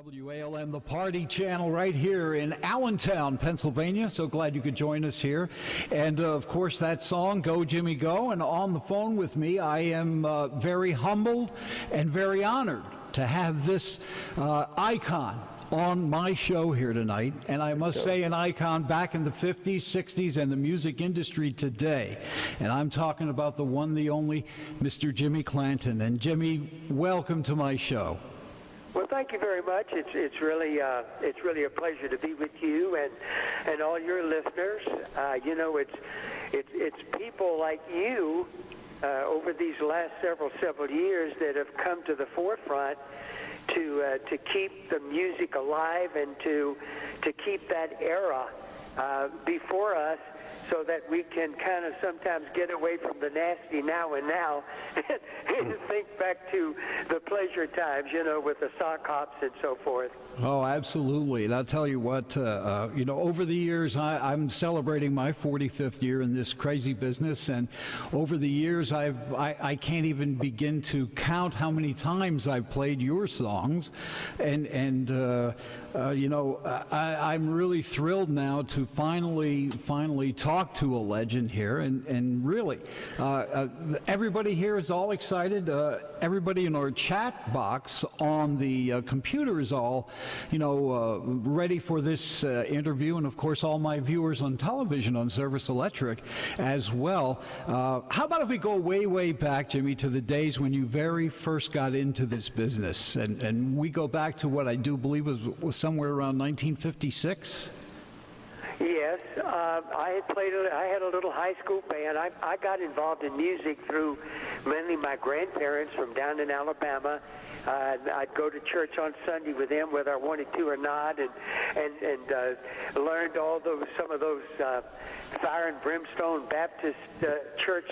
WALM, the party channel right here in Allentown, Pennsylvania. So glad you could join us here. And of course, that song, Go Jimmy Go. And on the phone with me, I am very humbled and very honored to have this icon on my show here tonight. And I must say, an icon back in the 50s, 60s, and the music industry today. And I'm talking about the one, the only, Mr. Jimmy Calnton. And Jimmy, welcome to my show. Well, thank you very much. It's really a pleasure to be with you and all your listeners. You know, it's people like you over these last several years that have come to the forefront to keep the music alive and to keep that era before us, so that we can kind of sometimes get away from the nasty now and and think back to the pleasure times, you know, with the sock hops and so forth. Oh, absolutely. And I'll tell you what, you know, over the years, I'm celebrating my 45th year in this crazy business. And over the years, I can't even begin to count how many times I've played your songs. And you know, I'm really thrilled now to finally talk to a legend here, and really, everybody here is all excited. Everybody in our chat box on the computer is all, you know, ready for this interview, and of course, all my viewers on television on Service Electric as well. How about if we go way back, Jimmy, to the days when you very first got into this business, and we go back to what I do believe was somewhere around 1956? Yes, I had a little high school band. I got involved in music through mainly my grandparents from down in Alabama. I'd go to church on Sunday with them, whether I wanted to or not, and learned some of those fire and brimstone Baptist church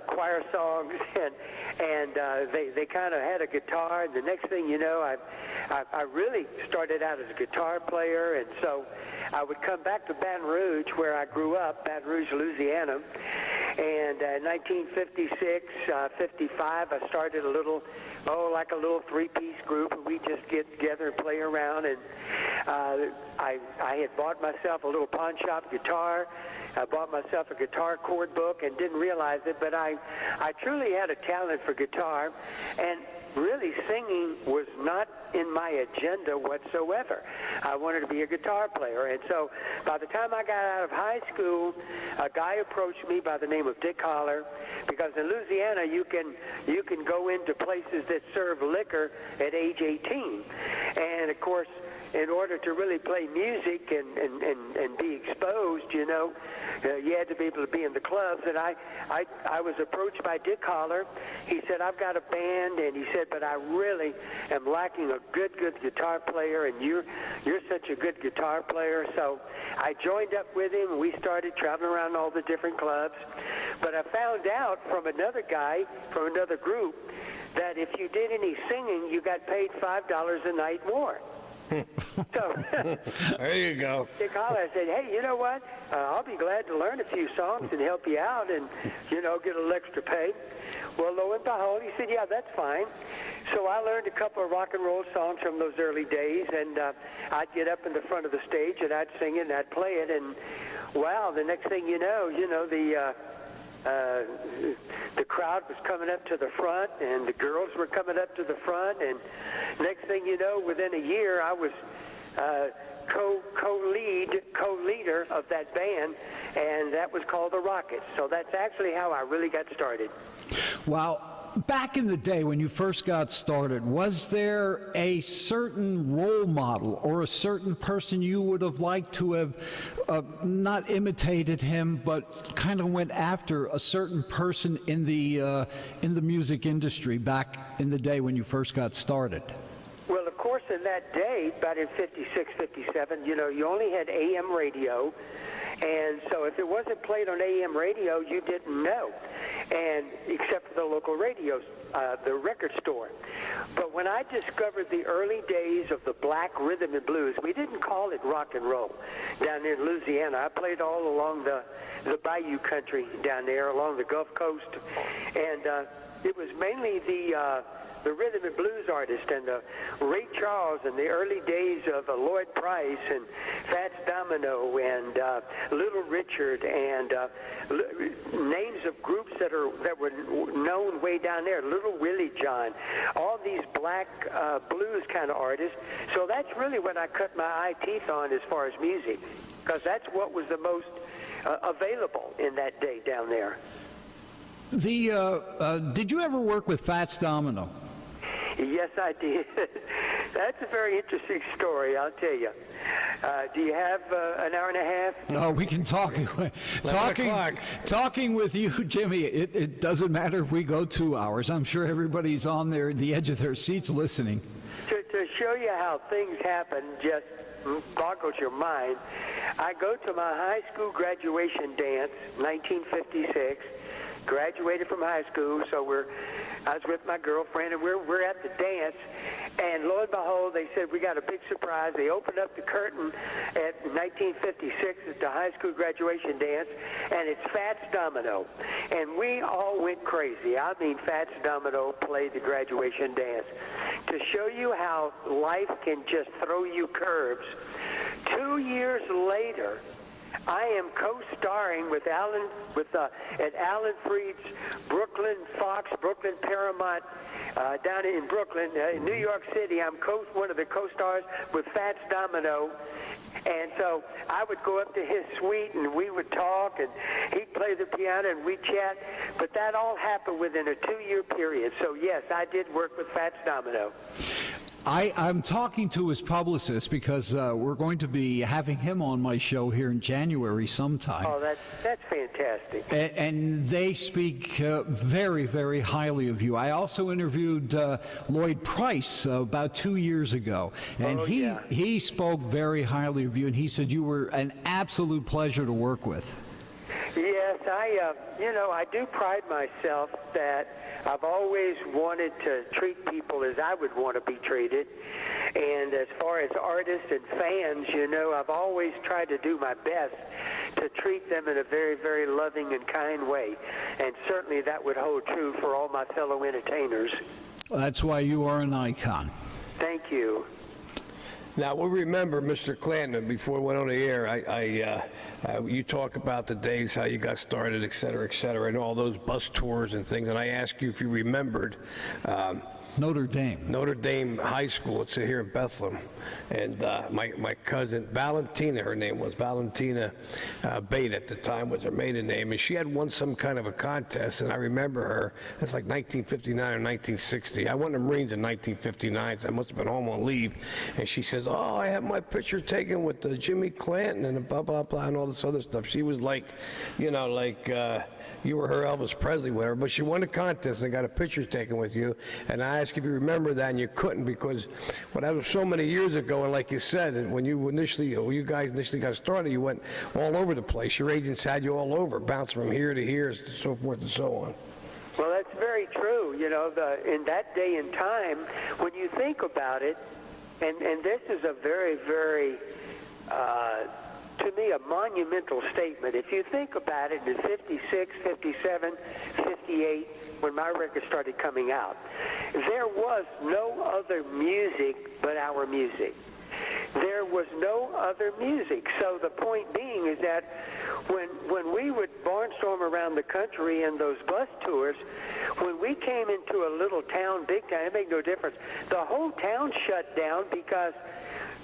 choir songs, and they kind of had a guitar. And the next thing you know, I really started out as a guitar player, and so I would come back to Baton Rouge, where I grew up, Baton Rouge, Louisiana. And in 1956, 55, I started a little three-piece group, and we just get together and play around. And I had bought myself a little pawn shop guitar. I bought myself a guitar chord book and didn't realize it, but I truly had a talent for guitar, and really singing was not in my agenda whatsoever. I wanted to be a guitar player. And so by the time I got out of high school, a guy approached me by the name of Dick Holler, because in Louisiana you can go into places that serve liquor at age 18. And of course, in order to really play music and be exposed, you know, you had to be able to be in the clubs. And I was approached by Dick Holler. He said, I've got a band, and he said, but I really am lacking a good guitar player, and you're such a good guitar player. So I joined up with him, and we started traveling around all the different clubs. But I found out from another guy, from another group, that if you did any singing, you got paid $5 a night more. So there you go. Dick Holler said, hey, you know what? I'll be glad to learn a few songs and help you out and, you know, get a little extra pay. Well, lo and behold, he said, yeah, that's fine. So I learned a couple of rock and roll songs from those early days, and I'd get up in the front of the stage, and I'd sing it, and I'd play it, and wow, the next thing you know, the crowd was coming up to the front, and the girls were coming up to the front, and next thing you know, within a year, I was co-leader of that band, and that was called the Rockets. So that's actually how I really got started. Wow. Back in the day when you first got started, was there a certain role model or a certain person you would have liked to have not imitated him, but kind of went after a certain person in the music industry back in the day when you first got started? Well, of course, in that day, about in 56, 57, you know, you only had AM radio. And so if it wasn't played on AM radio, you didn't know, and except for the local radios, the record store. But when I discovered the early days of the black rhythm and blues, we didn't call it rock and roll down in Louisiana. I played all along the bayou country down there, along the Gulf Coast, and it was mainly the the rhythm and blues artists, and Ray Charles, and the early days of Lloyd Price and Fats Domino and Little Richard, and names of groups that were known way down there, Little Willie John, all these black blues kind of artists. So that's really what I cut my eye teeth on as far as music, because that's what was the most available in that day down there. Did you ever work with Fats Domino? Yes, I did. That's a very interesting story, I'll tell you. Do you have an hour and a half? No, we can talk. Talking with you, Jimmy, it doesn't matter if we go 2 hours. I'm sure everybody's on the edge of their seats listening. To show you how things happen just boggles your mind, I go to my high school graduation dance, 1956. Graduated from high school, so I was with my girlfriend, and we're at the dance, and lo and behold, they said, we got a big surprise. They opened up the curtain at 1956 at the high school graduation dance, and it's Fats Domino. And we all went crazy. I mean, Fats Domino played the graduation dance. To show you how life can just throw you curves, 2 years later, I am co-starring with at Alan Freed's Brooklyn Paramount down in Brooklyn, in New York City. I'm one of the co-stars with Fats Domino. And so I would go up to his suite, and we would talk, and he'd play the piano, and we'd chat. But that all happened within a 2-year period. So, yes, I did work with Fats Domino. I'm talking to his publicist because we're going to be having him on my show here in January sometime. Oh, that's fantastic. And they speak very, very highly of you. I also interviewed Lloyd Price about 2 years ago, and he spoke very highly of you, and he said you were an absolute pleasure to work with. Yes, I do pride myself that I've always wanted to treat people as I would want to be treated. And as far as artists and fans, I've always tried to do my best to treat them in a very, very loving and kind way. And certainly that would hold true for all my fellow entertainers. That's why you are an icon. Thank you. Now, we remember, Mr. Calnton, before we went on the air, you talk about the days, how you got started, et cetera, and all those bus tours and things, and I asked you if you remembered Notre Dame High School. It's here in Bethlehem. And my cousin, Valentina, her name was, Valentina Bate at the time was her maiden name, and she had won some kind of a contest, and I remember her. It's like 1959 or 1960. I won the Marines in 1959, so I must have been home on leave, and she says, oh, I have my picture taken with Jimmy Calnton and blah, blah, blah, and all this other stuff. She was like, you were her Elvis Presley, whatever, but she won the contest and got a picture taken with you. And I asked if you remember that, and you couldn't, because that was so many years ago, and like you said, when you guys initially got started, you went all over the place. Your agents had you all over, bouncing from here to here, so forth and so on. Well, that's very true. In that day and time, when you think about it, and this is a very, very to me, a monumental statement. If you think about it, in 56, 57, 58, when my record started coming out, there was no other music but our music. There was no other music. So the point being is that when we would barnstorm around the country in those bus tours, when we came into a little town, big town, it made no difference. The whole town shut down because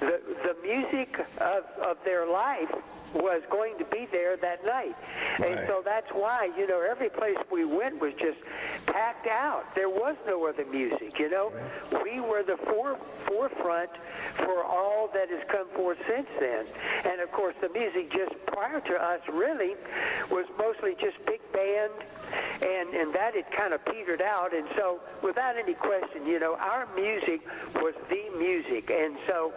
the music of their life was going to be there that night. Right. And so that's why, every place we went was just packed out. There was no other music, Right. We were the forefront for all that has come forth since then. And, of course, the music just prior to us really was mostly just big band, and that had kind of petered out. And so without any question, our music was the music. And so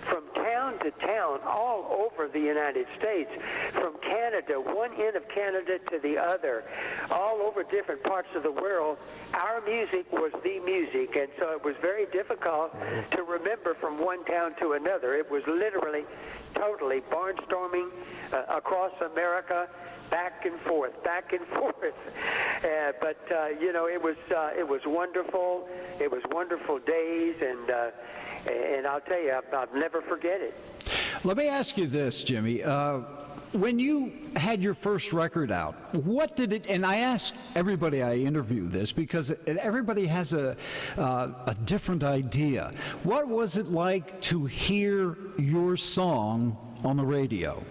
from town to town all over the United States, from Canada, one end of Canada to the other, all over different parts of the world. Our music was the music, and so it was very difficult to remember from one town to another. It was literally, totally barnstorming across America, back and forth, back and forth. But you know, it was wonderful. It was wonderful days, and I'll tell you, I'll never forget it. Let me ask you this, Jimmy. When you had your first record out, what did it, and I ask everybody I interview this because everybody has a different idea. What was it like to hear your song on the radio?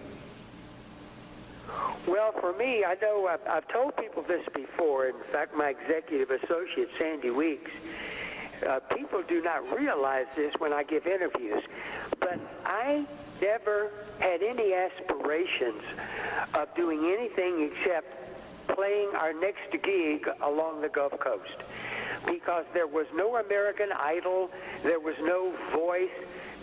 Well, for me, I know I've told people this before. In fact, my executive associate, Sandy Weeks, people do not realize this when I give interviews, but I never had any aspirations of doing anything except playing our next gig along the Gulf Coast, because there was no American Idol, there was no Voice,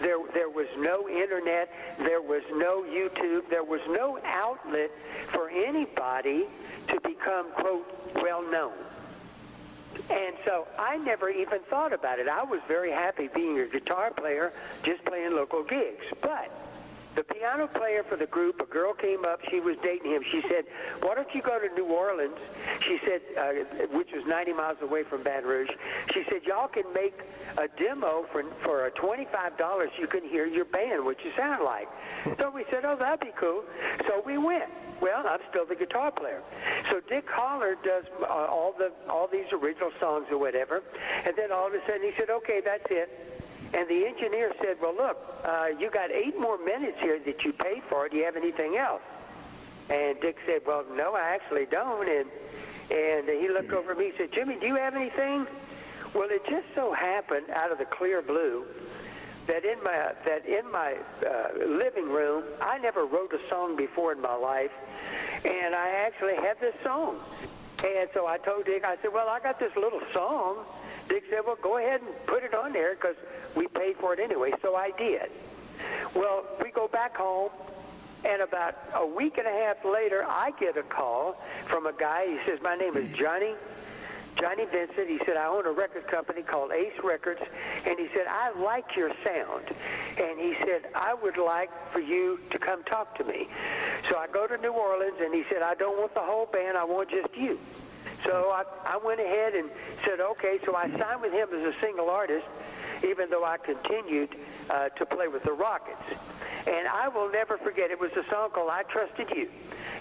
there was no internet, there was no YouTube, there was no outlet for anybody to become, quote, well-known. And so I never even thought about it. I was very happy being a guitar player, just playing local gigs. But the piano player for the group, a girl came up, she was dating him. She said, why don't you go to New Orleans? She said, which was 90 miles away from Baton Rouge. She said, y'all can make a demo for $25. You can hear your band, what you sound like. So we said, oh, that'd be cool. So we went. Well, I'm still the guitar player. So Dick Holler does all these original songs or whatever. And then all of a sudden he said, okay, that's it. And the engineer said, well, look, you got 8 more minutes here that you paid for. Do you have anything else? And Dick said, well, no, I actually don't. And he looked over at me and said, Jimmy, do you have anything? Well, it just so happened, out of the clear blue, that in my living room, I never wrote a song before in my life, and I actually had this song. And so I told Dick, I said, well, I got this little song. Dick said, well, go ahead and put it on there because we paid for it anyway. So I did. Well, we go back home, and about a week and a half later, I get a call from a guy. He says, my name is Johnny Vincent. He said, I own a record company called Ace Records. And he said, I like your sound. And he said, I would like for you to come talk to me. So I go to New Orleans, and he said, I don't want the whole band. I want just you. So I went ahead and said, okay. So I signed with him as a single artist, even though I continued to play with the Rockets. And I will never forget, it was a song called I Trusted You.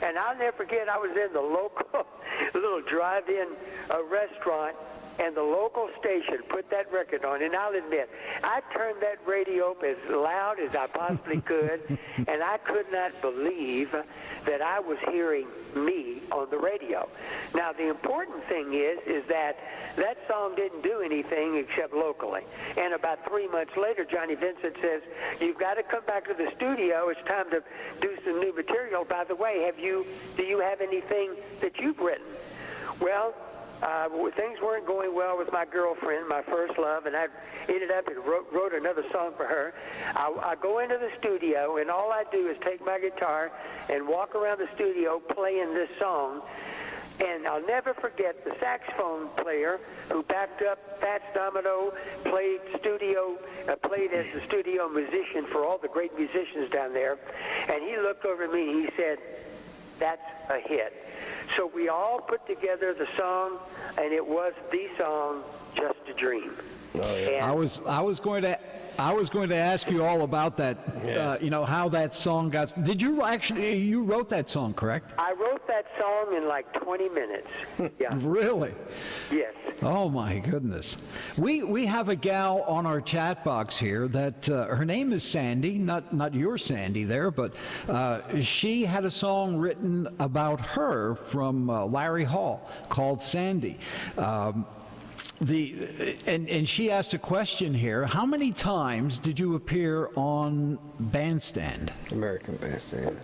And I'll never forget, I was in the local little drive-in restaurant, and the local station put that record on. And I'll admit, I turned that radio up as loud as I possibly could, and I could not believe that I was hearing me on the radio. Now, the important thing is that that song didn't do anything except locally. And about 3 months later, Johnny Vincent says, you've got to come back to the studio. It's time to do some new material. By the way, do you have anything that you've written? Well, things weren't going well with my girlfriend, my first love, and I ended up and wrote another song for her. I go into the studio, and all I do is take my guitar and walk around the studio playing this song. And I'll never forget the saxophone player who backed up Fats Domino, played as a studio musician for all the great musicians down there. And he looked over at me and he said, that's a hit. So we all put together the song, and it was the song, Just a Dream. Oh, yeah. I was going to ask you all about that. Yeah. How that song got. Did you wrote that song, correct? I wrote that song in like 20 minutes. Yeah. Really? Yes. Oh my goodness. We have a gal on our chat box here that her name is Sandy, not your Sandy there, but she had a song written about her from Larry Hall called Sandy. And she asked a question here. How many times did you appear on Bandstand? American Bandstand.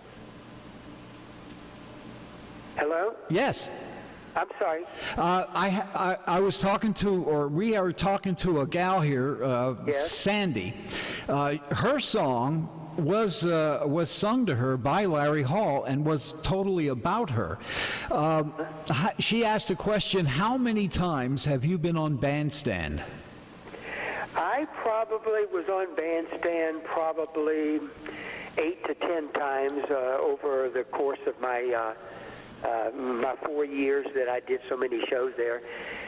Hello? Yes. I'm sorry. I was talking to, or we are talking to a gal here, Yes. Sandy. Her song was sung to her by Larry Hall and was totally about her. She asked a question: how many times have you been on Bandstand? I probably was on Bandstand probably 8 to 10 times over the course of my 4 years that I did so many shows there.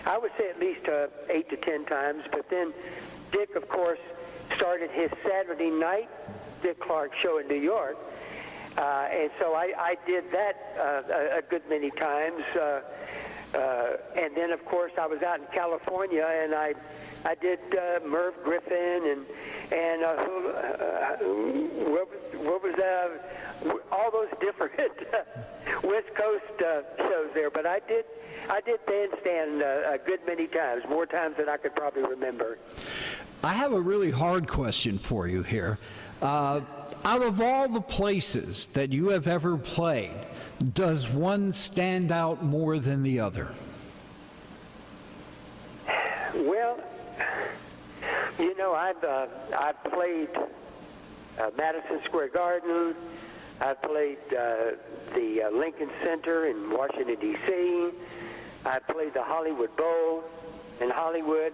I would say at least 8 to 10 times. But then Dick, of course, started his Saturday night Dick Clark show in New York. And so I did that a good many times. And then, of course, I was out in California, and I did Merv Griffin and what was all those different West Coast shows there. But I did Bandstand a good many times, more times than I could probably remember. I have a really hard question for you here. Out of all the places that you have ever played, does one stand out more than the other? Well, you know, I've played Madison Square Garden. I've played the Lincoln Center in Washington, D.C. I played the Hollywood Bowl in Hollywood.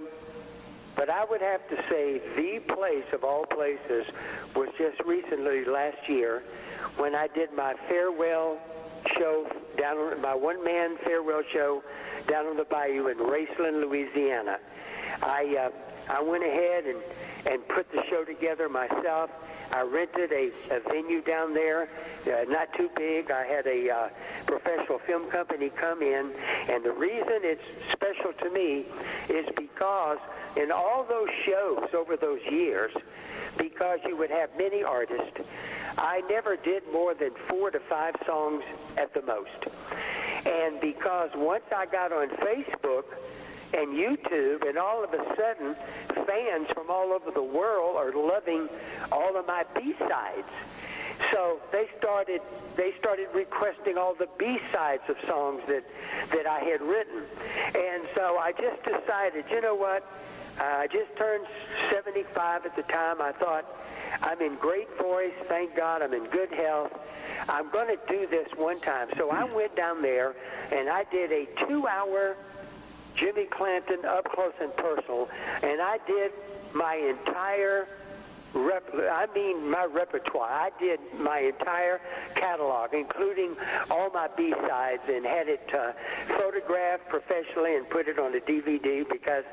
But I would have to say the place of all places was just recently last year when I did my farewell show down on my one-man farewell show down on the bayou in Raceland, Louisiana. I went ahead and put the show together myself. I rented a venue down there, not too big. I had a professional film company come in, and the reason it's special to me is because in all those shows over those years, because you would have many artists, I never did more than 4 to 5 songs at the most. And because once I got on Facebook and YouTube, and all of a sudden fans from all over the world are loving all of my B-sides. So they started requesting all the B-sides of songs that I had written. And so I just decided, you know what? I just turned 75 at the time. I thought, I'm in great voice, thank God, I'm in good health. I'm going to do this one time. So I went down there and I did a 2-hour Jimmy Calnton up close and personal, and I did my entire my repertoire. I did my entire catalog, including all my B-sides, and had it photographed professionally and put it on a DVD because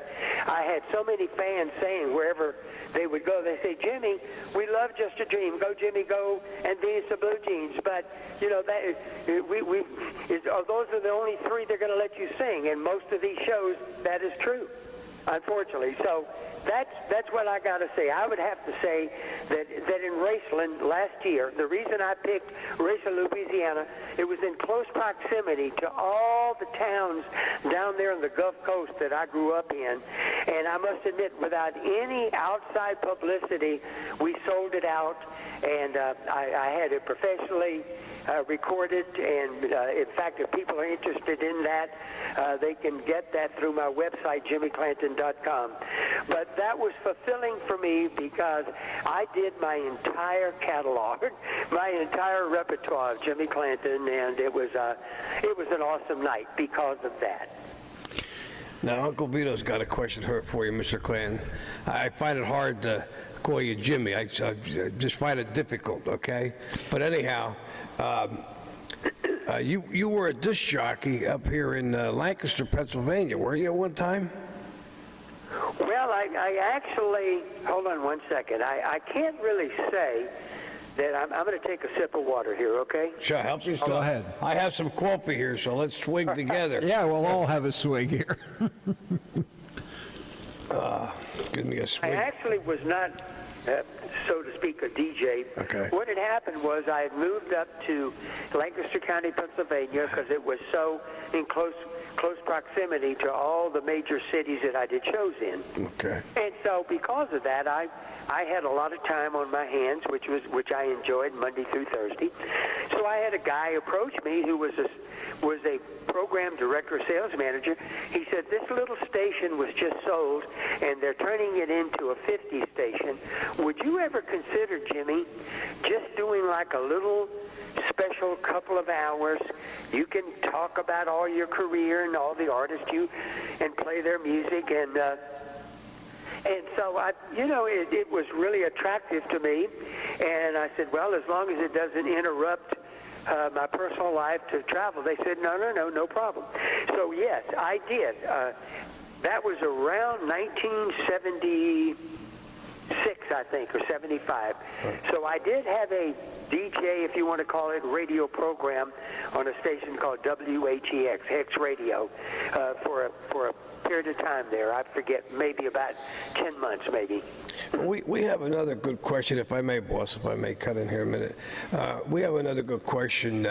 I had so many fans saying wherever they would go, they say, Jimmy, we love Just a Dream. Go, Jimmy, go, and Venus of Blue Jeans. But, you know, that those are the only 3 they're going to let you sing. And most of these shows, that is true, unfortunately. So that's what I got to say. I would have to say that in Raceland last year, the reason I picked Raceland, Louisiana, it was in close proximity to all the towns down there on the Gulf Coast that I grew up in. And I must admit, without any outside publicity, we sold it out. And I had it professionally recorded. And in fact, if people are interested in that, they can get that through my website, jimmyclanton.com. But that was fulfilling for me because I did my entire catalog, my entire repertoire of Jimmy Calnton, and it was an awesome night because of that. Now, Uncle Vito's got a question for you, Mr. Clanton. I find it hard to call you Jimmy. I just find it difficult, okay? But anyhow, you were a disc jockey up here in Lancaster, Pennsylvania, were you at one time? Well, I actually, hold on one second. I can't really say that I'm going to take a sip of water here, okay? Sure, help yourself. Go ahead. I have some coffee here, so let's swig together. Yeah, we'll all have a swig here. Give me a swig. I actually was not, so to speak, a DJ. Okay. What had happened was I had moved up to Lancaster County, Pennsylvania, because it was so in close close proximity to all the major cities that I did shows in. Okay. And so because of that, I had a lot of time on my hands, which I enjoyed Monday through Thursday. So I had a guy approach me who was a program director, sales manager. He said, this little station was just sold, and they're turning it into a 50 station. Would you ever consider, Jimmy, just doing like a little special couple of hours? You can talk about all your career and all the artists and play their music, and so it was really attractive to me, and I said, well, as long as it doesn't interrupt my personal life to travel. They said, no problem. So yes, I did. That was around 1976, I think, or 75. So I did have a DJ, if you want to call it, radio program on a station called WHEX, Hex Radio, for a period of time there. I forget, maybe about 10 months, maybe. We have another good question, if I may, boss, if I may cut in here a minute. We have another good question.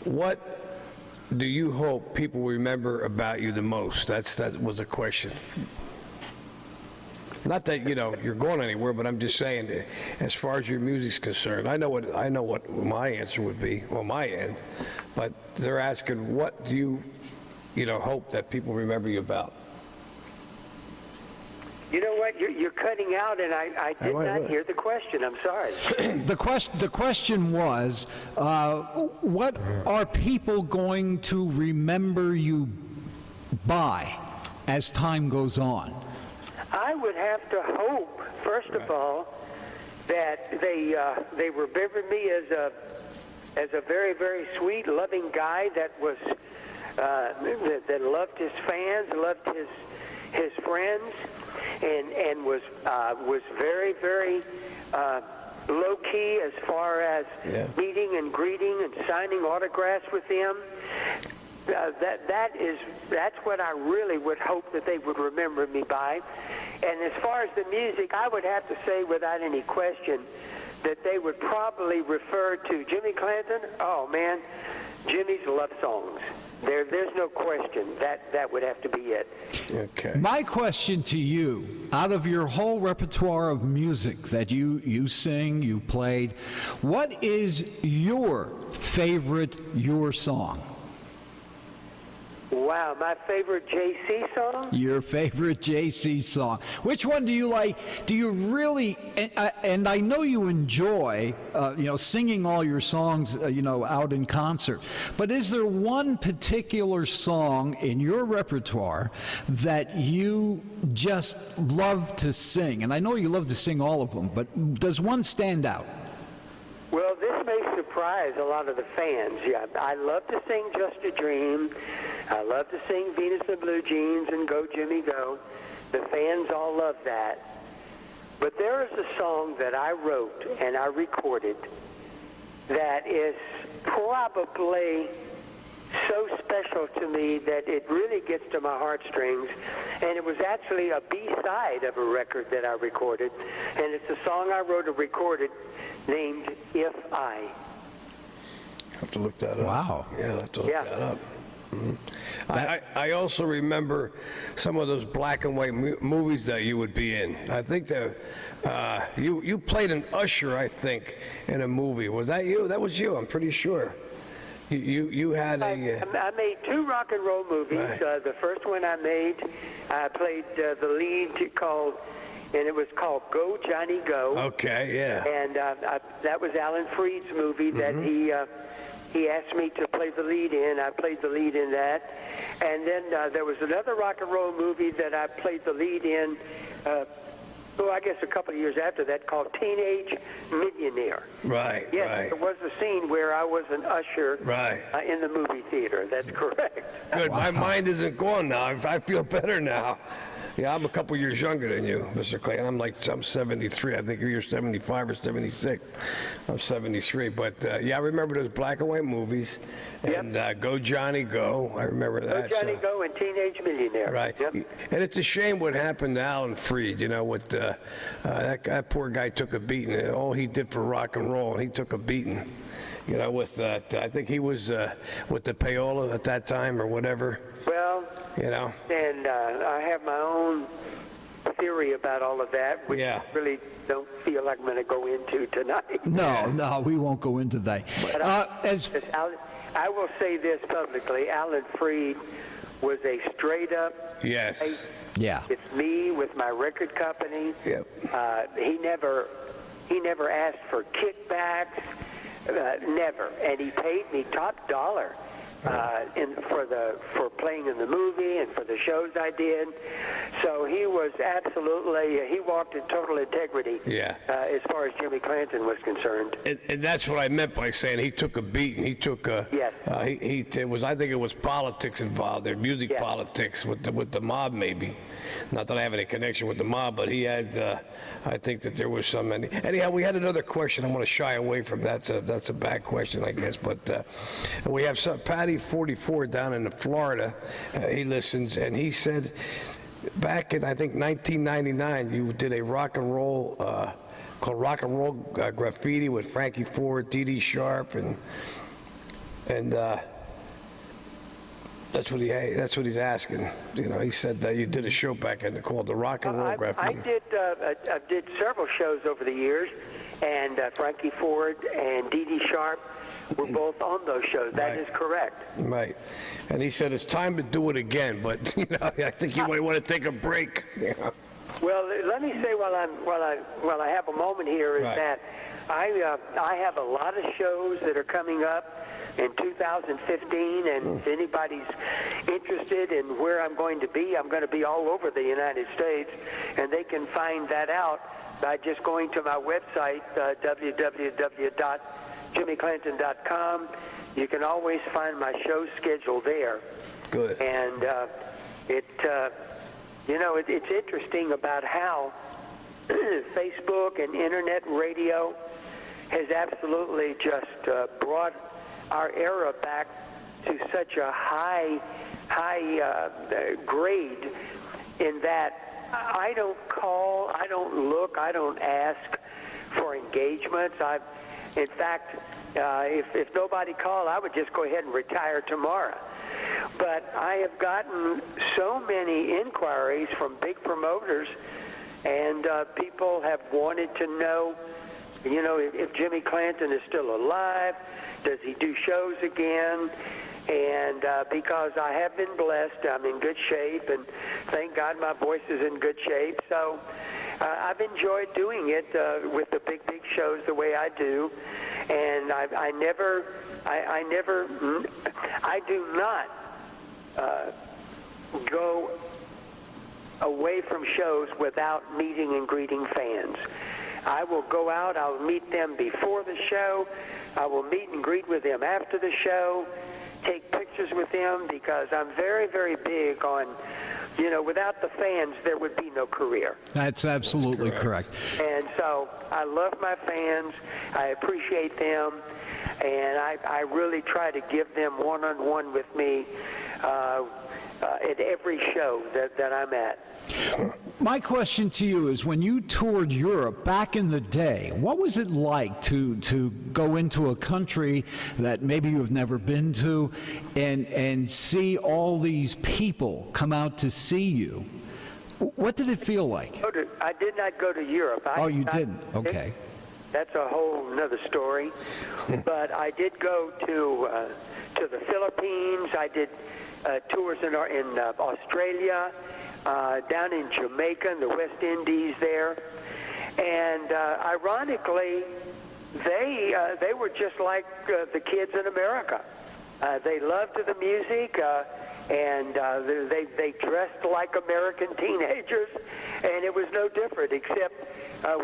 What do you hope people remember about you the most? That was the question. Not that you're going anywhere, but I'm just saying, as far as your music's concerned, I know what my answer would be on my end, but they're asking, what do you hope that people remember you about? You know what? You're cutting out, and I did not hear the question. I'm sorry. The question was, what are people going to remember you by as time goes on? I would have to hope, first of all, that they remember me as a very, very sweet, loving guy that was that loved his fans, loved his friends, and was very, very low key as far as meeting and greeting and signing autographs with them. That's what I really would hope that they would remember me by. And as far as the music, I would have to say without any question that they would probably refer to Jimmy Calnton. Oh man, Jimmy's love songs. There's no question. That would have to be it. Okay. My question to you, out of your whole repertoire of music that you sing, you played, what is your favorite song? Wow, my favorite JC song? Your favorite JC song. Which one do you like? Do you really, and I know you enjoy, singing all your songs, out in concert, but is there one particular song in your repertoire that you just love to sing? And I know you love to sing all of them, but does one stand out? Well, this may surprise a lot of the fans. Yeah, I love to sing Just a Dream. I love to sing Venus and Blue Jeans and Go Jimmy Go. The fans all love that. But there is a song that I wrote and I recorded that is probably so special to me that it really gets to my heartstrings. And it was actually a B-side of a record that I recorded. And it's a song I wrote and recorded named If I. Have to look that up. Wow. Yeah, I have to look that up. Mm-hmm. I also remember some of those black and white movies that you would be in. I think that you played an usher, I think, in a movie. Was that you? That was you, I'm pretty sure. You had a... I made two rock and roll movies. Right. The first one I made, I played the lead and it was called Go Johnny Go. Okay, yeah. And that was Alan Freed's movie that he asked me to play the lead in. I played the lead in that. And then there was another rock and roll movie that I played the lead in, I guess a couple of years after that, called Teenage Millionaire. Right, yes, right. there was a scene where I was an usher in the movie theater. That's correct. Good. Wow. My mind isn't gone now. I feel better now. Yeah, I'm a couple years younger than you, Mr. Clay. I'm 73. I think you're 75 or 76. I'm 73. But, I remember those black and white movies. And Go Johnny Go. I remember that. Go Johnny Go and Teenage Millionaire. Right. Yep. And it's a shame what happened to Alan Freed. That poor guy took a beating. All he did for rock and roll, and he took a beating. with, I think he was with the payola at that time or whatever, Well, you know? and I have my own theory about all of that, which Yeah. I really don't feel like I'm going to go into tonight. No, we won't go into that. But I will say this publicly: Alan Freed was a straight-up. Yes. Yeah. It's me with my record company. Yep. He never asked for kickbacks, never, and he paid me top dollar for playing in the movie and for the shows I did. So he was absolutely, he walked in total integrity. Yeah. As far as Jimmy Calnton was concerned. And that's what I meant by saying he took a beating. He took a. Yes. It was. I think it was politics involved there, music Yeah. politics with the mob maybe. Not that I have any connection with the mob, but he had. I think that there was some. Anyhow, we had another question. I'm going to shy away from that. That's a bad question, I guess. But we have Patty 44 down in Florida. He listens, and he said, back in I think 1999, you did a rock and roll. Called Rock and Roll Graffiti with Frankie Ford, Dee Dee Sharp, and that's what he's asking. He said that you did a show back in called the Rock and Roll Graffiti. I did several shows over the years, and Frankie Ford and Dee Dee Sharp were both on those shows. That Right. is correct. Right, and he said it's time to do it again, but I think you might want to take a break. Well, let me say while I have a moment here is Right. that I have a lot of shows that are coming up in 2015, and if anybody's interested in where I'm going to be all over the United States, and they can find that out by just going to my website, www.jimmyclanton.com. You can always find my show schedule there. Good. And it's interesting about how Facebook and internet radio has absolutely just brought our era back to such a high grade in that I don't call, I don't look, I don't ask for engagements. In fact, if nobody called, I would just go ahead and retire tomorrow. But I have gotten so many inquiries from big promoters, and people have wanted to know, if Jimmy Calnton is still alive, does he do shows again? And because I have been blessed, I'm in good shape, and thank God my voice is in good shape. So I've enjoyed doing it with the big shows the way I do, and I do not go away from shows without meeting and greeting fans. I will go out, I'll meet them before the show, I will meet and greet with them after the show, take pictures with them, because I'm very, very big on, without the fans, there would be no career. That's absolutely correct. And so I love my fans, I appreciate them, and I really try to give them one-on-one with me at every show that I'm at. My question to you is, when you toured Europe back in the day, what was it like to go into a country that maybe you've never been to and see all these people come out to see you? What did it feel like? I did not go to Europe. You didn't? Okay. That's a whole nother story. But I did go to the Philippines. I did tours in Australia, down in Jamaica, in the West Indies there. And ironically, they were just like the kids in America. They loved the music, and they dressed like American teenagers, and it was no different, except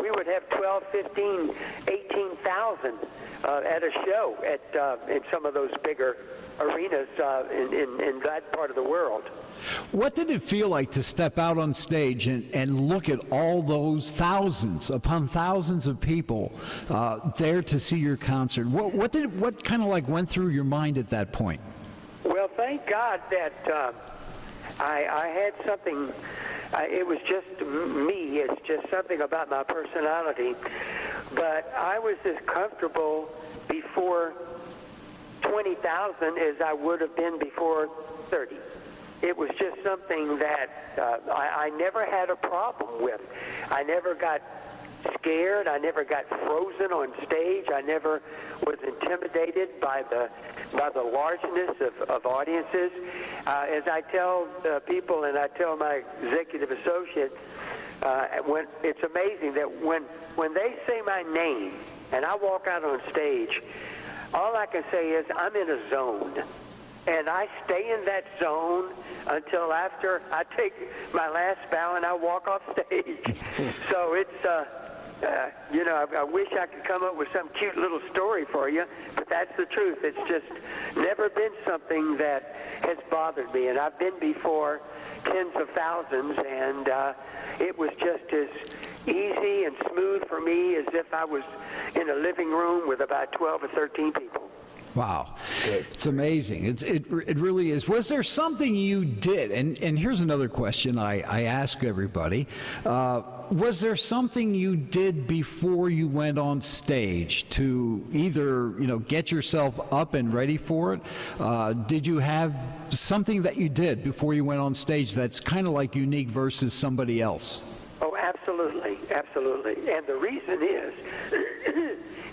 we would have 12, 15, 18,000 at a show in some of those bigger arenas in that part of the world. What did it feel like to step out on stage and look at all those thousands upon thousands of people there to see your concert? What kind of like went through your mind at that point? Well, thank God that I had something It was just me. It's just something about my personality. But I was as comfortable before 20,000 as I would have been before 30. It was just something that I never had a problem with. I never got scared. I never got frozen on stage. I never was intimidated by the largeness of audiences. As I tell people, and I tell my executive associate, when it's amazing that when they say my name and I walk out on stage, all I can say is I'm in a zone. And I stay in that zone until after I take my last bow and I walk off stage. So it's, I wish I could come up with some cute little story for you, but that's the truth. It's just never been something that has bothered me. And I've been before tens of thousands, and it was just as easy and smooth for me as if I was in a living room with about 12 or 13 people. Wow, it's amazing. It really is. Was there something you did? And here's another question I ask everybody. Was there something you did before you went on stage to either get yourself up and ready for it? Did you have something that you did before you went on stage that's kind of like unique versus somebody else? Oh, absolutely, absolutely. And the reason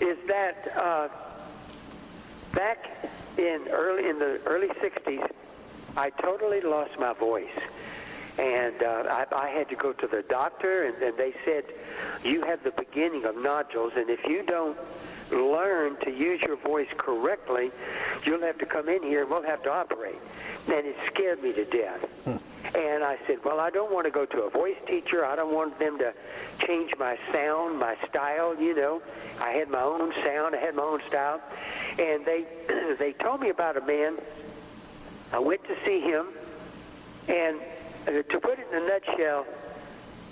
is that. Back in the early 60s, I totally lost my voice. And I had to go to the doctor, and they said, you have the beginning of nodules, and if you don't learn to use your voice correctly, you'll have to come in here and we'll have to operate. And it scared me to death. And I said, well, I don't want to go to a voice teacher. I don't want them to change my sound, my style, I had my own sound. I had my own style. And they told me about a man. I went to see him. And to put it in a nutshell,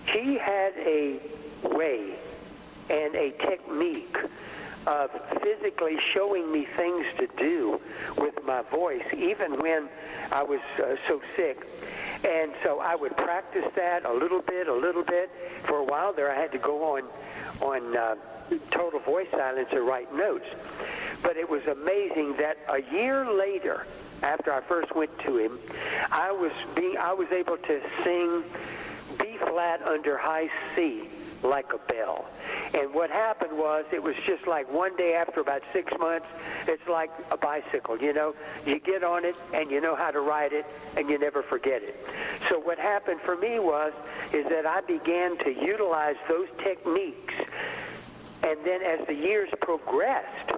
he had a way and a technique of physically showing me things to do with my voice, even when I was so sick. And so I would practice that a little bit. For a while there, I had to go on total voice silence and write notes. But it was amazing that a year later, after I first went to him, I was able to sing B flat under high C like a bell. And what happened was, it was just like one day after about 6 months, it's like a bicycle, you get on it and you know how to ride it and you never forget it. So what happened for me is that I began to utilize those techniques, and then as the years progressed,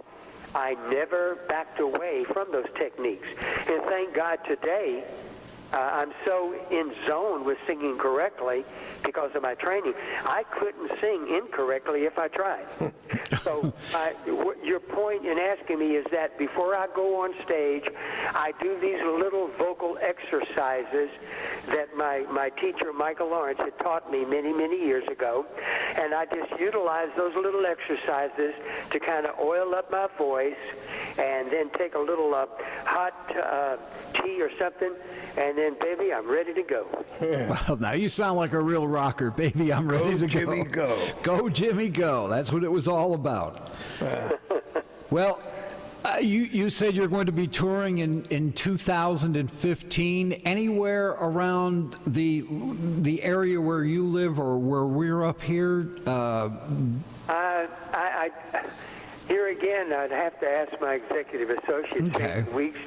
I never backed away from those techniques. And thank God today, I'm so in zone with singing correctly because of my training. I couldn't sing incorrectly if I tried. So your point in asking me is that before I go on stage, I do these little vocal exercises that my teacher, Michael Lawrence, had taught me many, many years ago. And I just utilize those little exercises to kind of oil up my voice, and then take a little hot tea or something, and then, baby, I'm ready to go. Well, now you sound like a real rocker, baby. I'm ready to go. Jimmy, go. Go, Jimmy, go. That's what it was all about. Well, you said you're going to be touring in 2015. Anywhere around the area where you live or where we're up here? Here again, I'd have to ask my executive associate, Okay. Weeks.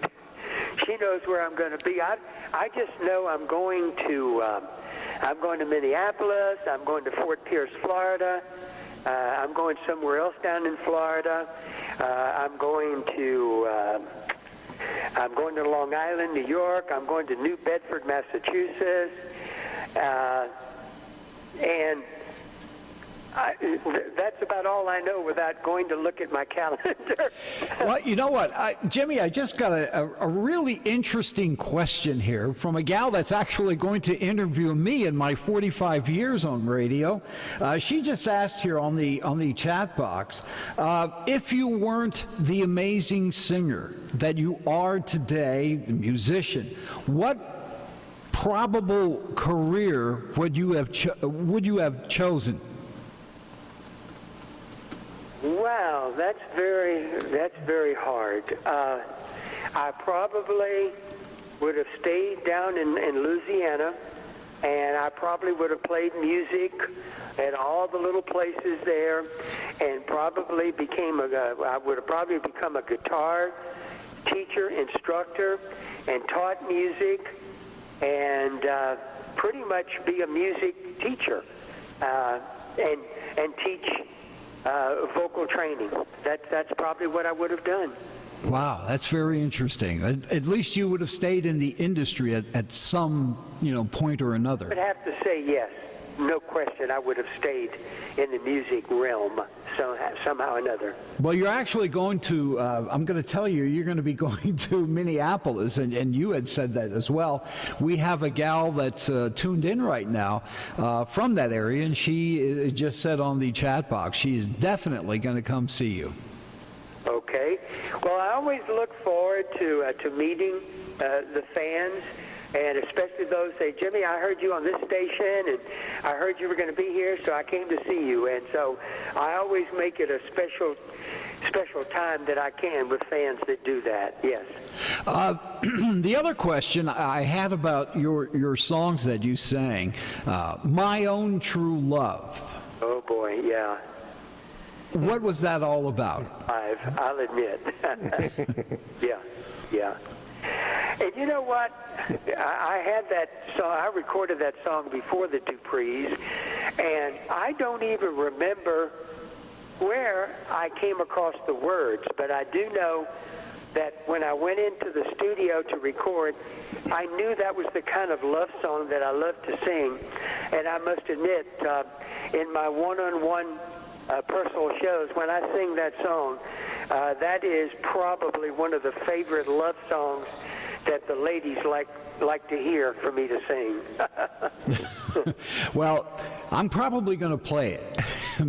She knows where I'm going to be. I just know I'm going to Minneapolis. I'm going to Fort Pierce, Florida. I'm going somewhere else down in Florida. I'm going to Long Island, New York. I'm going to New Bedford, Massachusetts. And that's about all I know without going to look at my calendar. Well, you know what, Jimmy, I just got a really interesting question here from a gal that's actually going to interview me in my 45 years on radio. She just asked here on the chat box, if you weren't the amazing singer that you are today, the musician, what probable career would you have chosen? Wow, that's very hard. I probably would have stayed down in Louisiana, and I probably would have played music at all the little places there, and probably I would have probably become a guitar teacher, instructor, and taught music, and pretty much be a music teacher, and teach vocal training. That's probably what I would have done. Wow, that's very interesting. At least you would have stayed in the industry at some, point or I another. would have to say yes. No question, I would have stayed in the music realm somehow or another. Well, you're actually going to, I'm going to tell you, you're going to be going to Minneapolis, and you had said that as well. We have a gal that's tuned in right now from that area, and she just said on the chat box, she is definitely going to come see you. Okay. Well, I always look forward to meeting the fans, and especially those say, Jimmy, I heard you on this station, and I heard you were going to be here, so I came to see you. And so I always make it a special time that I can with fans that do that, yes. The other question I had about your songs that you sang, My Own True Love. Oh, boy, yeah. What was that all about? I'll admit. Yeah. And you know what? I had that song. I recorded that song before the Duprees, and I don't even remember where I came across the words, but I do know that when I went into the studio to record, I knew that was the kind of love song that I loved to sing. And I must admit, in my one-on-one personal shows, when I sing that song, that is probably one of the favorite love songs that the ladies like to hear for me to sing. Well, I'm probably going to play it,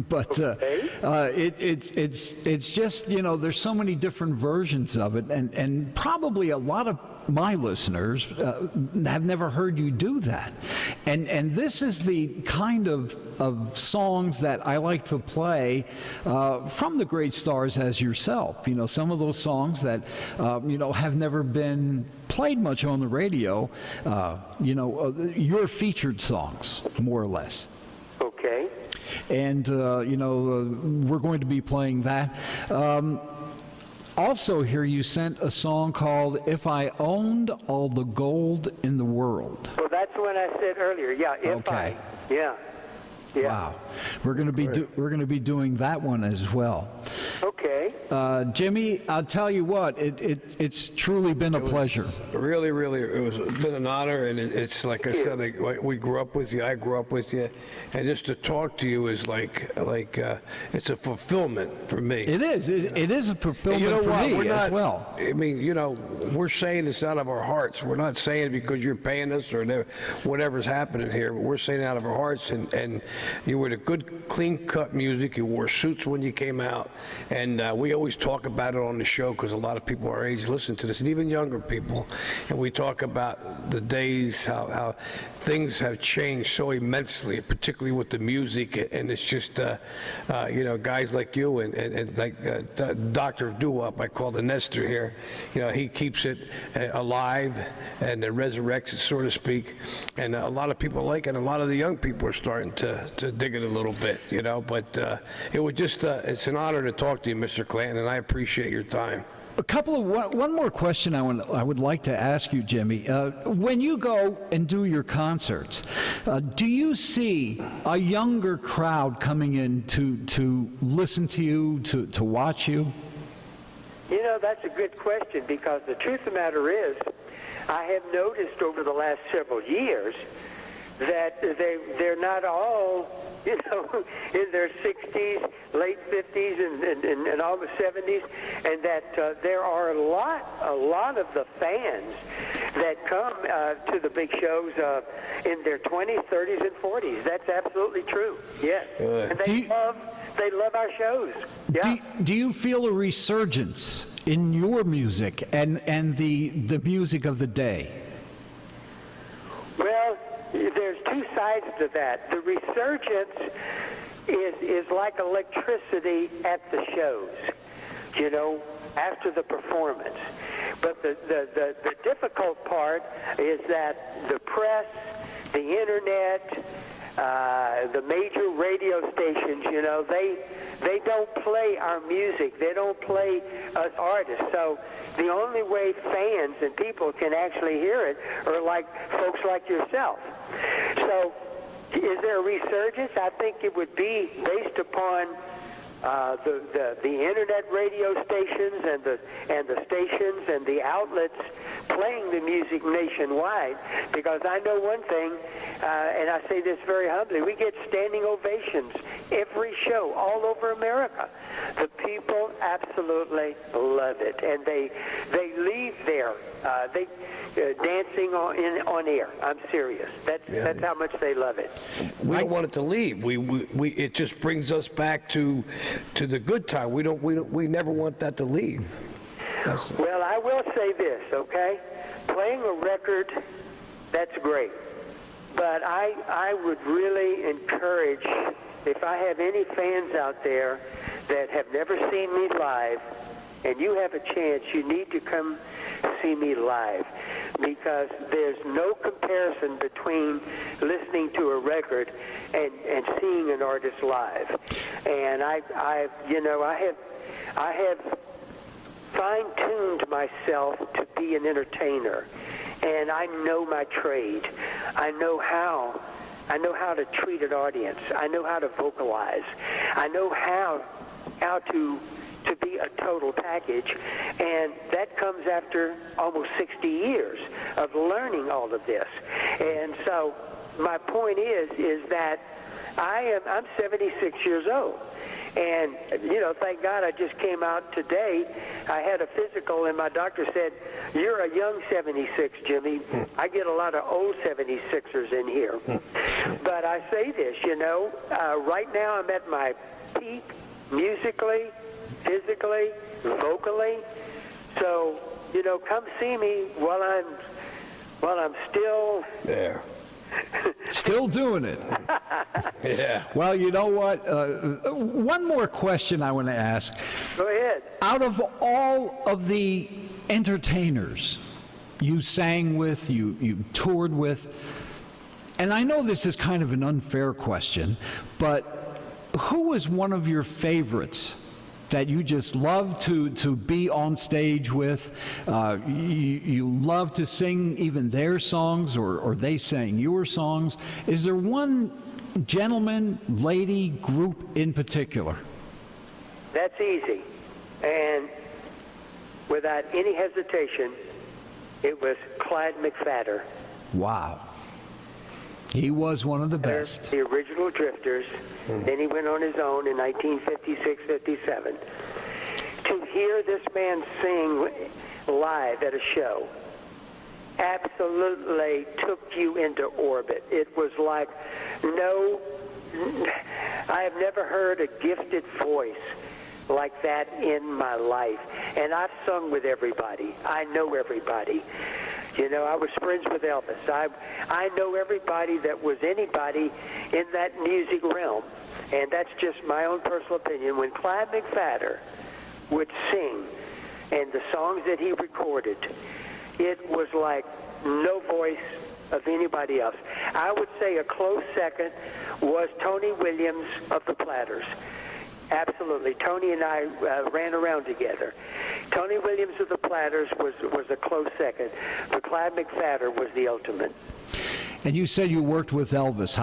but it's just, there's so many different versions of it, and probably a lot of my listeners have never heard you do that. And this is the kind of songs that I like to play from the great stars as yourself. Some of those songs that, have never been played much on the radio, your featured songs, more or less. Okay. And, we're going to be playing that. Also, here you sent a song called "If I Owned All the Gold in the World." Well, that's what I said earlier. Yeah. Okay. Yeah. Wow. We're going to be doing that one as well. Okay. Jimmy, I'll tell you what, it's truly been a pleasure. Really, it's been an honor, and it's like I said, we grew up with you, I grew up with you, and just to talk to you is like it's a fulfillment for me. It is. It is a fulfillment for me as well. I mean, we're saying this out of our hearts. We're not saying it because you're paying us or whatever's happening here, but we're saying it out of our hearts, and you were the good, clean-cut music. You wore suits when you came out, and we always talk about it on the show because a lot of people our age listen to this, and even younger people. And we talk about the days, how things have changed so immensely, particularly with the music. And it's just, guys like you and like Dr. Doo-Wop, I call the Nestor here. He keeps it alive and resurrects it, so to speak. And a lot of people like it, and a lot of the young people are starting to dig it a little bit, But it would just, it's an honor to talk to you, Mr. Calnton, and I appreciate your time. One more question I would like to ask you, Jimmy. When you go and do your concerts, do you see a younger crowd coming in to listen to you, to watch you? That's a good question, because the truth of the matter is, I have noticed over the last several years that they're not all, in their 60s, late 50s, and all the 70s, and that there are a lot of the fans that come to the big shows in their 20s, 30s, and 40s. That's absolutely true. Yes, and they love our shows. Yeah. Do you feel a resurgence in your music and the music of the day? Well, two sides to that. The resurgence is like electricity at the shows, you know, after the performance. But the difficult part is that the press, the internet, the major radio stations, you know, they don't play our music. They don't play us artists. So the only way fans and people can actually hear it are like folks like yourself. So is there a resurgence? I think it would be based upon the internet radio stations and the stations and the outlets playing the music nationwide, because I know one thing, and I say this very humbly, we get standing ovations every show all over America. The people absolutely love it, and they leave there dancing on air. I'm serious. That's how much they love it. We don't want it to leave. We it just brings us back to the good time. We never want that to leave. Well, I will say this, okay? Playing a record, that's great. But I would really encourage, if I have any fans out there that have never seen me live, and you have a chance, you need to come see me live, because there's no comparison between listening to a record and seeing an artist live. And I have fine-tuned myself to be an entertainer, and I know my trade. I know how to treat an audience. I know how to vocalize. I know how to be a total package, and that comes after almost 60 years of learning all of this. And so my point is that I'm 76 years old. And, you know, thank God I just came out today. I had a physical, and my doctor said, "You're a young 76, Jimmy." I get a lot of old 76ers in here. But I say this, you know, right now I'm at my peak musically, physically, vocally. So, you know, come see me while I'm still there. Still doing it. Yeah. Well, you know what? One more question I want to ask. Go ahead. Out of all of the entertainers you sang with, you toured with, and I know this is kind of an unfair question, but who was one of your favorites that you just love to be on stage with? You love to sing even their songs, or they sang your songs. Is there one gentleman, lady, group in particular? That's easy. And without any hesitation, it was Clyde McPhatter. Wow. He was one of the best. The original Drifters. Then he went on his own in 1956, 57. To hear this man sing live at a show absolutely took you into orbit. It was like, I have never heard a gifted voice like that in my life. And I've sung with everybody. I know everybody. You know, I was friends with Elvis. I know everybody that was anybody in that music realm. And that's just my own personal opinion. When Clyde McPhatter would sing and the songs that he recorded, it was like no voice of anybody else. I would say a close second was Tony Williams of the Platters. Absolutely. Tony and I ran around together. Tony Williams of the Platters was a close second, but Clyde McPhatter was the ultimate. And you said you worked with Elvis.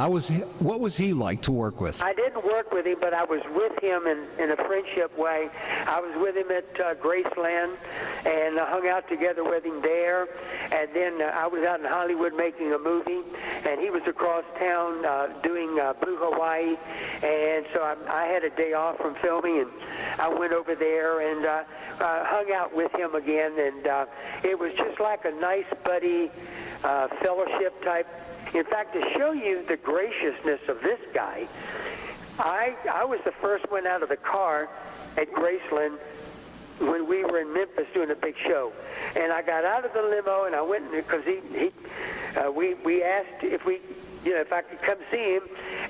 What was he like to work with? I didn't work with him, but I was with him in a friendship way. I was with him at Graceland, and I hung out together with him there. And then I was out in Hollywood making a movie, and he was across town doing Blue Hawaii. And so I had a day off from filming, and I went over there and hung out with him again. And it was just like a nice buddy fellowship type. In fact, to show you the graciousness of this guy, I was the first one out of the car at Graceland when we were in Memphis doing a big show. And I got out of the limo and I went, because we asked if if I could come see him.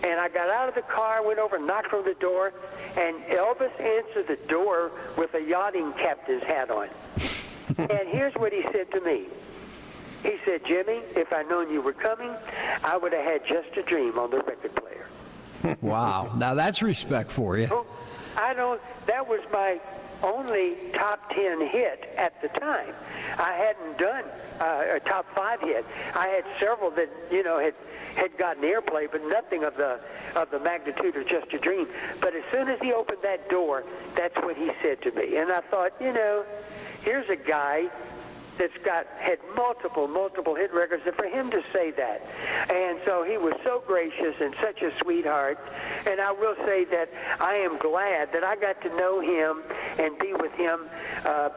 And I got out of the car, went over, knocked on the door, and Elvis answered the door with a yachting captain's hat on. And here's what he said to me. He said, "Jimmy, if I'd known you were coming, I would have had Just a Dream on the record player." Wow. Now that's respect for you. Oh, that was my only top 10 hit at the time. I hadn't done a top 5 hit. I had several that, had gotten airplay, but nothing of the magnitude of Just a Dream. But as soon as he opened that door, that's what he said to me. And I thought, here's a guy that's had multiple hit records, and for him to say that. And so he was so gracious and such a sweetheart. And I will say that I am glad that I got to know him and be with him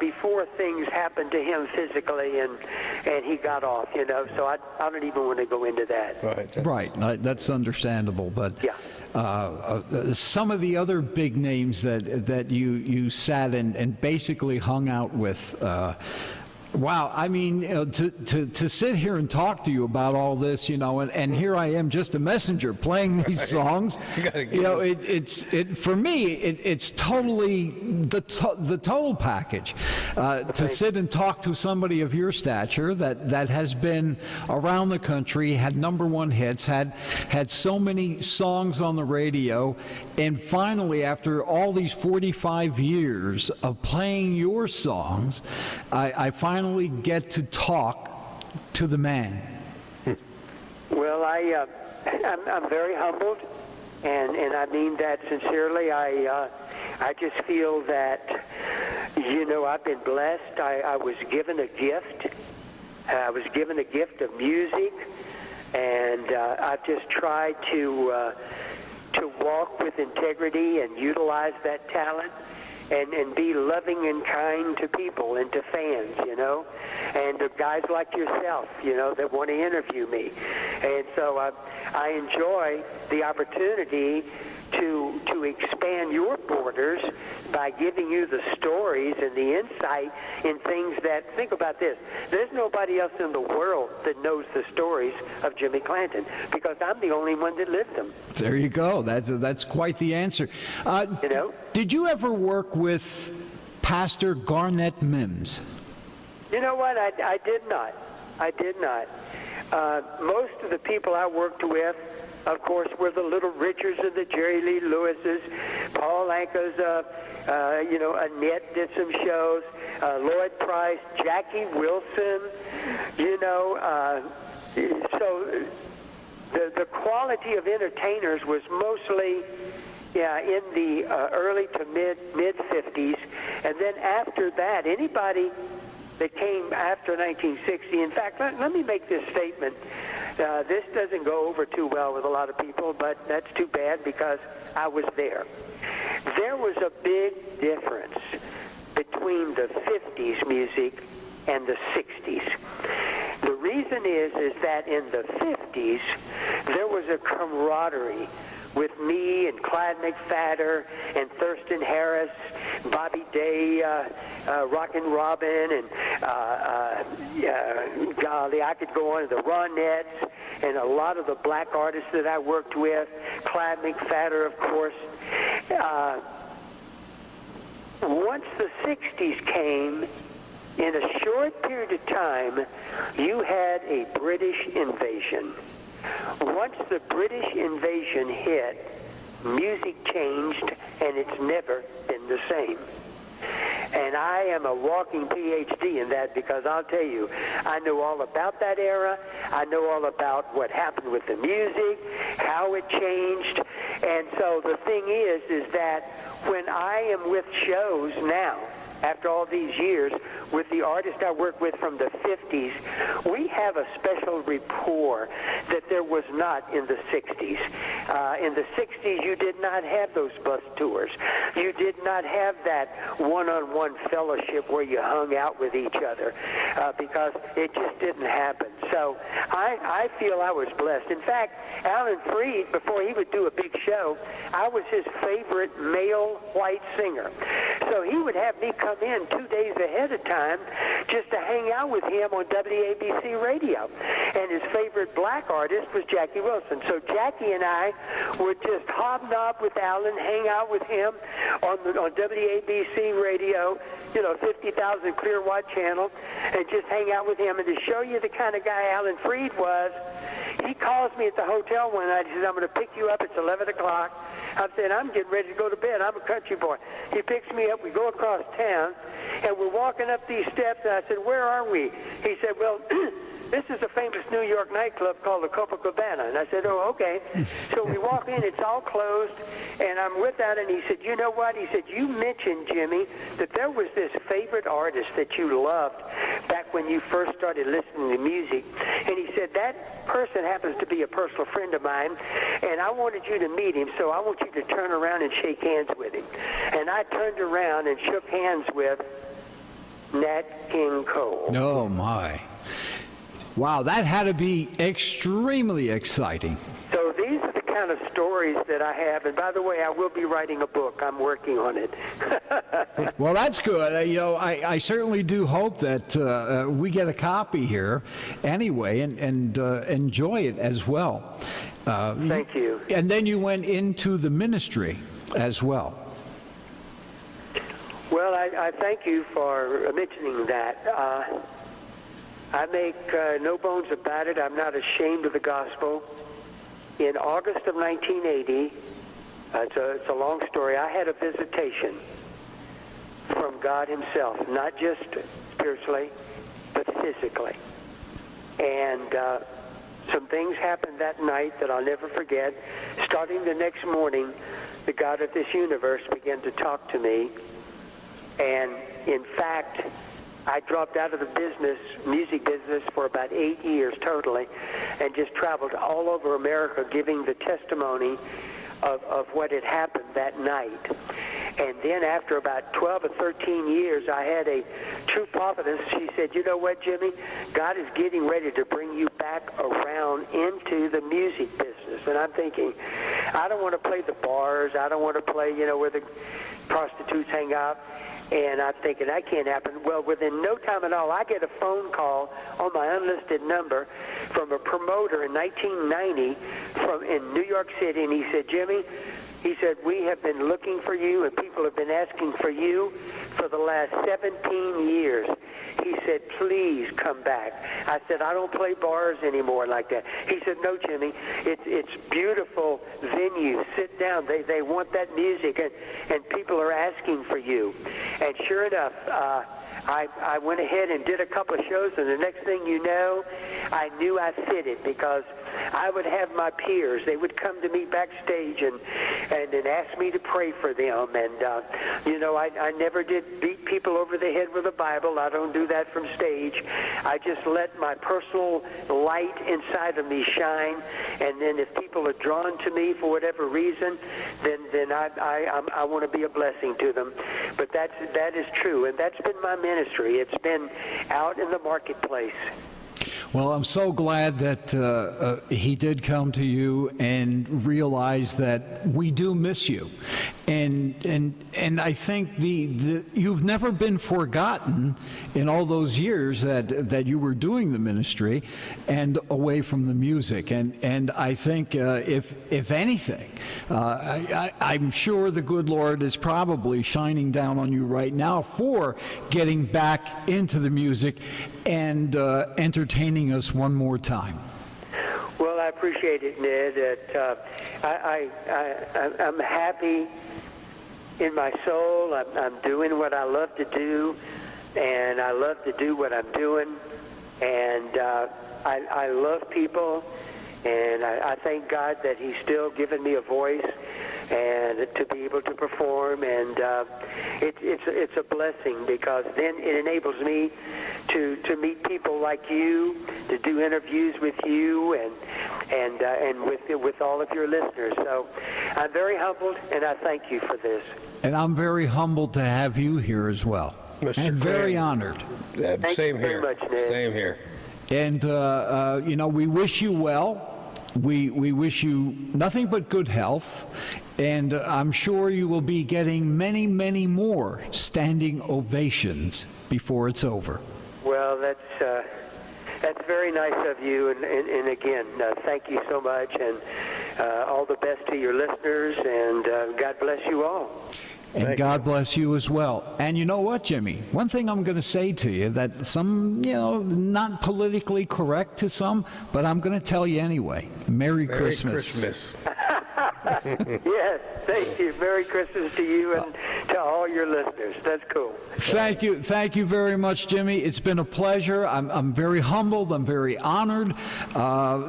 before things happened to him physically and he got off, So I don't even want to go into that. Right. That's understandable. But yeah. Some of the other big names that you sat and basically hung out with, wow, I mean, to sit here and talk to you about all this, and here I am, just a messenger playing these songs. For me, it's totally the total package. To sit and talk to somebody of your stature that has been around the country, had #1 hits, had so many songs on the radio, and finally, after all these 45 years of playing your songs, I finally get to talk to the man. Well, I'm very humbled, and I mean that sincerely. I just feel that, I've been blessed. I was given a gift. I was given a gift of music, and I've just tried to walk with integrity and utilize that talent. And be loving and kind to people and to fans, and to guys like yourself, that want to interview me. And so I enjoy the opportunity to expand your borders by giving you the stories and the insight in things that, think about this, there's nobody else in the world that knows the stories of Jimmy Calnton, because I'm the only one that lived them. There you go. That's quite the answer. Did you ever work with Pastor Garnett Mims? You know what? I did not. Most of the people I worked with, of course, were the Little Richards and the Jerry Lee Lewises. Paul Anka's, Annette did some shows. Lloyd Price, Jackie Wilson, so the quality of entertainers was mostly in the early to mid 50s. And then after that, anybody that came after 1960, in fact, let me make this statement. This doesn't go over too well with a lot of people, but that's too bad because I was there. There was a big difference between the 50s music and the 60s. The reason is that in the 50s, there was a camaraderie with me and Clyde McFadder and Thurston Harris, Bobby Day, Rockin' Robin, and golly, I could go on to the Ronettes and a lot of the black artists that I worked with, Clyde McFadder, of course. Once the 60s came, in a short period of time, you had a British invasion. Once the British invasion hit, music changed, and it's never been the same. And I am a walking PhD in that, because I'll tell you, I know all about that era. I know all about what happened with the music, how it changed. And so the thing is that when I am with shows now, after all these years, with the artists I work with from the 50s, we have a special rapport that there was not in the 60s. In the 60s, you did not have those bus tours. You did not have that one-on-one fellowship where you hung out with each other, because it just didn't happen. So I feel I was blessed. In fact, Alan Freed, before he would do a big show, I was his favorite male white singer. So he would have me come in 2 days ahead of time just to hang out with him on WABC radio. And his favorite black artist was Jackie Wilson. So Jackie and I would just hobnob with Alan, hang out with him on WABC radio, 50,000 clear watt channel, and just hang out with him. And to show you the kind of guy Alan Freed was, he calls me at the hotel one night. He says, I'm going to pick you up. It's 11 o'clock. I said, I'm getting ready to go to bed. I'm a country boy. He picks me up. We go across town, and we're walking up these steps, and I said, where are we? He said, well, this is a famous New York nightclub called the Copacabana. And I said, oh, okay. So we walk in. It's all closed, and I'm with that. And he said, you know what? He said, you mentioned, Jimmy, that there was this favorite artist that you loved back when you first started listening to music. And he said, that person happens to be a personal friend of mine, and I wanted you to meet him, so I want you to turn around and shake hands with him. And I turned around and shook hands with Nat King Cole. Oh, my. Wow, that had to be extremely exciting. So these are the kind of stories that I have. And by the way, I will be writing a book. I'm working on it. Well, that's good. I certainly do hope that we get a copy here anyway and enjoy it as well. Thank you. And then you went into the ministry as well. Well, I thank you for mentioning that. I make no bones about it. I'm not ashamed of the gospel. In August of 1980, it's a long story, I had a visitation from God himself, not just spiritually, but physically. And some things happened that night that I'll never forget. Starting the next morning, the God of this universe began to talk to me. And in fact, I dropped out of the music business for about 8 years totally, and just traveled all over America giving the testimony of what had happened that night. And then after about 12 or 13 years, I had a true prophetess. She said, you know what, Jimmy? God is getting ready to bring you back around into the music business. And I'm thinking, I don't want to play the bars. I don't want to play, where the prostitutes hang out. And I'm thinking, that can't happen. Well, within no time at all, I get a phone call on my unlisted number from a promoter in 1990 in New York City, and he said, Jimmy, he said, we have been looking for you, and people have been asking for you for the last 17 years. He said, please come back. I said, I don't play bars anymore like that. He said, no, Jimmy, it's beautiful venue. Sit down. They want that music, and people are asking for you. And sure enough, I went ahead and did a couple of shows, and the next thing you know, I knew I fitted, because I would have my peers. They would come to me backstage and ask me to pray for them. And, I never did beat people over the head with a Bible. I don't do that from stage. I just let my personal light inside of me shine. And then if people are drawn to me for whatever reason, then I want to be a blessing to them. But that is true. And that's been my ministry. It's been out in the marketplace. Well, I'm so glad that he did come to you and realize that we do miss you, and I think you've never been forgotten in all those years that you were doing the ministry and away from the music, and I think if anything, I'm sure the good Lord is probably shining down on you right now for getting back into the music and entertaining us one more time. Well, I appreciate it, Ned. I'm happy in my soul. I'm doing what I love to do, and I love to do what I'm doing. And I love people, and I thank God that He's still given me a voice and to be able to perform. And it's a blessing, because then it enables me to meet people like you, to do interviews with you, and with all of your listeners. So I'm very humbled, and I thank you for this. And I'm very humbled to have you here as well. Mr. And very honored. Thank Same you here. very much, Ned. Same here. And, we wish you well. we wish you nothing but good health, and I'm sure you will be getting many, many more standing ovations before it's over. Well, that's very nice of you, and again, thank you so much, and all the best to your listeners, and God bless you all. And God bless you as well. And you know what, Jimmy? One thing I'm going to say to you that some, not politically correct to some, but I'm going to tell you anyway. Merry Christmas. Merry Christmas. Yes, thank you. Merry Christmas to you and to all your listeners. That's cool. Thank you very much, Jimmy. It's been a pleasure. I'm very humbled. I'm very honored.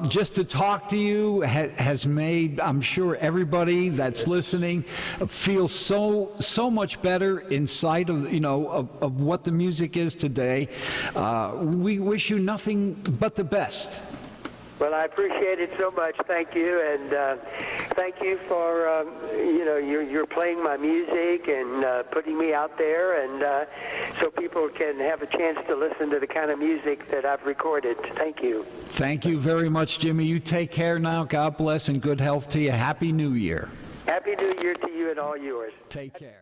Just to talk to you has made, I'm sure, everybody that's listening feel so much better inside of of what the music is today. We wish you nothing but the best. Well, I appreciate it so much. Thank you, and thank you for you're playing my music and putting me out there, and so people can have a chance to listen to the kind of music that I've recorded. Thank you. Thank you very much, Jimmy. You take care now. God bless and good health to you. Happy New Year. Happy New Year to you and all yours. Take care.